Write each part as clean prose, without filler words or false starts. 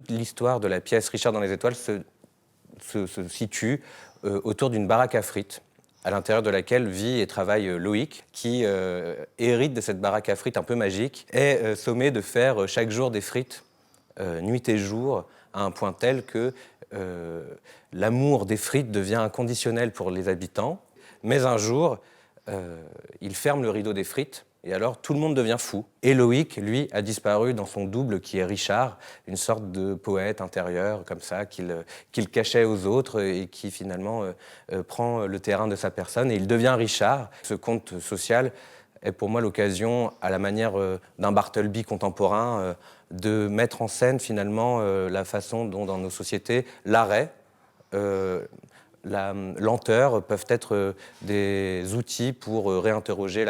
L'histoire de la pièce Richard dans les étoiles se situe autour d'une baraque à frites, à l'intérieur de laquelle vit et travaille Loïc, qui hérite de cette baraque à frites un peu magique, est sommé de faire chaque jour des frites, nuit et jour, à un point tel que l'amour des frites devient inconditionnel pour les habitants. Mais un jour, il ferme le rideau des frites, et alors tout le monde devient fou. Et Loïc, lui, a disparu dans son double qui est Richard, une sorte de poète intérieur, comme ça, qu'il cachait aux autres et qui finalement prend le terrain de sa personne. Et il devient Richard. Ce conte social est pour moi l'occasion, à la manière d'un Bartleby contemporain, de mettre en scène finalement la façon dont dans nos sociétés, l'arrêt, la lenteur peuvent être des outils pour réinterroger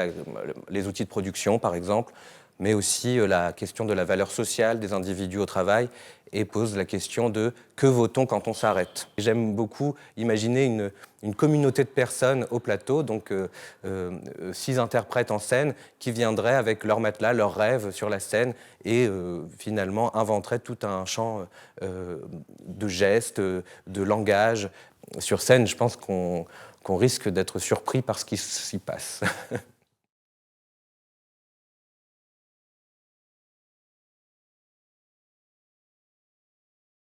les outils de production, par exemple, mais aussi la question de la valeur sociale des individus au travail et pose la question de que vaut-on quand on s'arrête. J'aime beaucoup imaginer une communauté de personnes au plateau, donc 6 interprètes en scène qui viendraient avec leur matelas, leurs rêves sur la scène et finalement inventeraient tout un champ de gestes, de langage. Sur scène, je pense qu'on risque d'être surpris par ce qui s'y passe.